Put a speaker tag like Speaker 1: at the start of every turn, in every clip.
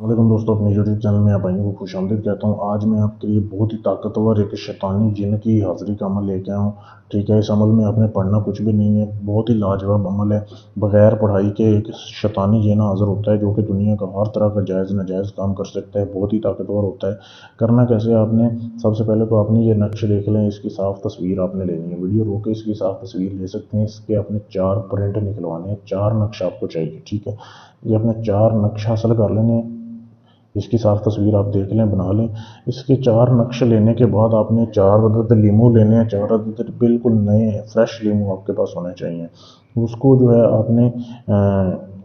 Speaker 1: वालेकुम दोस्तों, अपने यूट्यूब चैनल में आप भाइयों को खुश आमदीद कहता हूँ। आज मैं आपके लिए बहुत ही ताकतवर एक शैतानी जिन की हाज़िरी का अमल लेके आया हूँ। ठीक है, इस अमल में आपने पढ़ना कुछ भी नहीं है, बहुत ही लाजवाब अमल है। बग़ैर पढ़ाई के एक शैतानी जिन हाज़िर होता है जो कि दुनिया का हर तरह का जायज़ नाजायज़ काम कर सकता है, बहुत ही ताकतवर होता है। करना कैसे है आपने, सबसे पहले तो आपने ये नक्श देख लें, इसकी साफ़ तस्वीर आपने लेनी है। वीडियो रोक के इसकी साफ़ तस्वीर ले सकते हैं। इसके आपने 4 प्रिंट निकलवाने हैं, 4 नक्श आपको चाहिए। ठीक है, ये अपने 4 नक्श हासिल कर लेने हैं। इसकी साफ तस्वीर आप देख लें, बना लें। इसके 4 नक्श लेने के बाद आपने 4 अदद लीमू लेने हैं। 4 अदद बिल्कुल नए फ्रेश लीमू आपके पास होने चाहिए। उसको जो है आपने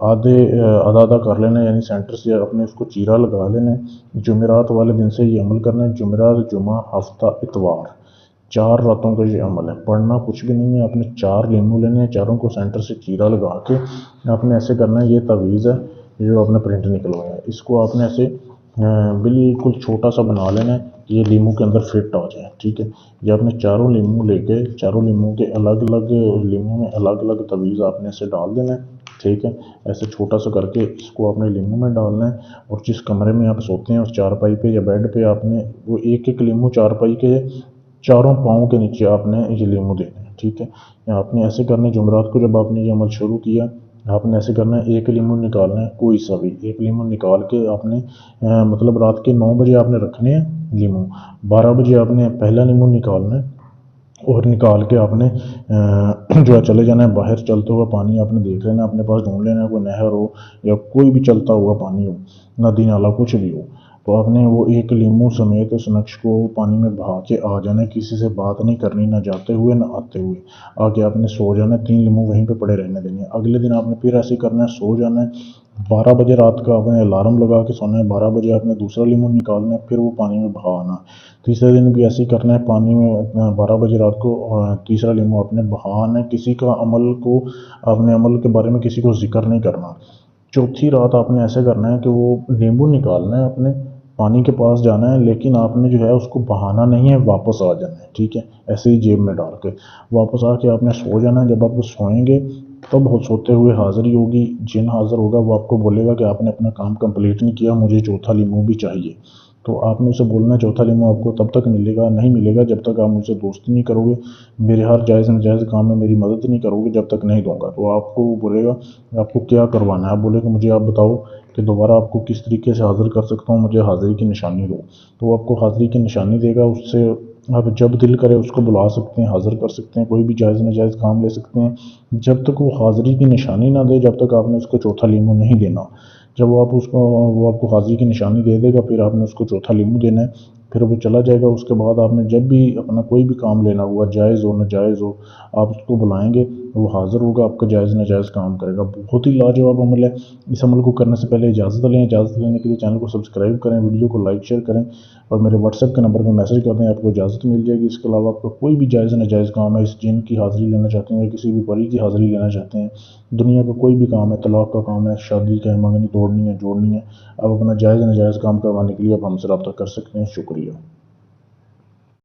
Speaker 1: आधे आधा आधा कर लेना है, यानी सेंटर से अपने उसको चीरा लगा लेना है। जुमेरात वाले दिन से ये अमल करना है, जुमेरात, जुमा, हफ्ता, इतवार, 4 रातों का ये अमल है। पढ़ना कुछ भी नहीं है, आपने 4 लीमू लेने हैं, चारों को सेंटर से चीरा लगा के आपने ऐसे करना है। ये तवीज़ है जो आपने प्रिंट निकलवाया है, इसको आपने ऐसे बिल्कुल छोटा सा बना लेना है, ये लीमू के अंदर फिट आ जाए। ठीक है, ये आपने चारों लीमू लेके, चारों लीमू के अलग अलग लीमू में अलग अलग तवीज़ आपने ऐसे डाल देना है। ठीक है, ऐसे छोटा सा करके इसको आपने लीमू में डालना है। और जिस कमरे में आप सोते हैं उस चारपाई पे या बेड पे आपने वो एक एक लीमू चारपाई के चारों पाँव के नीचे आपने ये लीमू देने हैं। ठीक है, आपने ऐसे करना है। जुमेरात को जब आपने ये अमल शुरू किया, आपने ऐसे करना है, एक लीमू निकालना है, कोई सा भी एक लीमू निकाल के आपने मतलब रात के 9 बजे आपने रखने हैं लीमू। 12 बजे आपने पहला लीमू निकालना है और निकाल के आपने जो है चले जाना है बाहर। चलता हुआ पानी आपने देख लेना, अपने पास ढूंढ लेना है, कोई नहर हो या कोई भी चलता हुआ पानी हो, नदी नाला कुछ भी हो। तो आपने वो एक लीमू समेत उस नक्श को पानी में बहा के आ जाना है, किसी से बात नहीं करनी, ना जाते हुए ना आते हुए। आके आपने सो जाना है, 3 लीमू वहीं पे पड़े रहने देंगे। अगले दिन आपने फिर ऐसे करना है, सो जाना है। 12 बजे रात का आपने अलार्म लगा के सोना है, 12 बजे आपने दूसरा लीमू निकालना है, फिर वो पानी में बहाना। तीसरे दिन भी ऐसे ही करना है, पानी में 12 बजे रात को तीसरा लीमू आपने बहाना है। किसी का अमल को, अपने अमल के बारे में किसी को जिक्र नहीं करना। चौथी रात आपने ऐसे करना है कि वो नींबू निकालना है, अपने पानी के पास जाना है, लेकिन आपने जो है उसको बहाना नहीं है, वापस आ जाना है। ठीक है, ऐसे ही जेब में डाल के वापस आके आपने सो जाना है। जब आप सोएंगे तब सोते हुए हाजिरी होगी, जिन हाजिर होगा वो आपको बोलेगा कि आपने अपना काम कंप्लीट नहीं किया, मुझे चौथा लीमू भी चाहिए। तो आपने उसे बोलना है चौथा लीमू आपको तब तक मिलेगा, नहीं मिलेगा जब तक आप मुझसे दोस्ती नहीं करोगे, मेरे हर जायज़ नाजायज़ काम में मेरी मदद नहीं करोगे, जब तक नहीं दूंगा। तो आपको वो बोलेगा आपको क्या करवाना है, आप बोले कि मुझे आप बताओ कि दोबारा आपको किस तरीके से हाज़िर कर सकता हूँ, मुझे हाज़िरी की निशानी दो। तो वो आपको हाज़िरी की निशानी देगा, उससे आप जब दिल करे उसको बुला सकते हैं, हाज़िर कर सकते हैं, कोई भी जायज़ नाजायज़ काम ले सकते हैं। जब तक वो हाज़िरी की निशानी ना दे, जब तक आपने उसको चौथा लीमू नहीं देना। जब वो आपको हाज़िरी की निशानी दे देगा, फिर आपने उसको चौथा लीमू देना है, फिर वो चला जाएगा। उसके बाद आपने जब भी अपना कोई भी काम लेना हुआ, जायज़ हो नाजायज़ हो, आप उसको बुलाएंगे, वो हाज़िर होगा, आपका जायज़ नाजायज़ काम करेगा। बहुत ही लाजवाब अमल है। इस अमल को करने से पहले इजाज़त लें। इजाज़त लेने के लिए चैनल को सब्सक्राइब करें, वीडियो को लाइक शेयर करें और मेरे व्हाट्सएप के नंबर पर मैसेज कर दें, आपको इजाज़त मिल जाएगी। इसके अलावा आपका कोई भी जायज़ नाजायज़ काम है, इस जिन की हाज़िरी लेना चाहते हैं या किसी भी परी की हाज़िरी लेना चाहते हैं, दुनिया का कोई भी काम है, तलाक का काम है, शादी का मंगनी तोड़नी है, जोड़नी है, आप अपना जायज़ नाजायज़ काम करवाने के लिए आप हमसे रब्ता कर सकते हैं। शुक्रिया।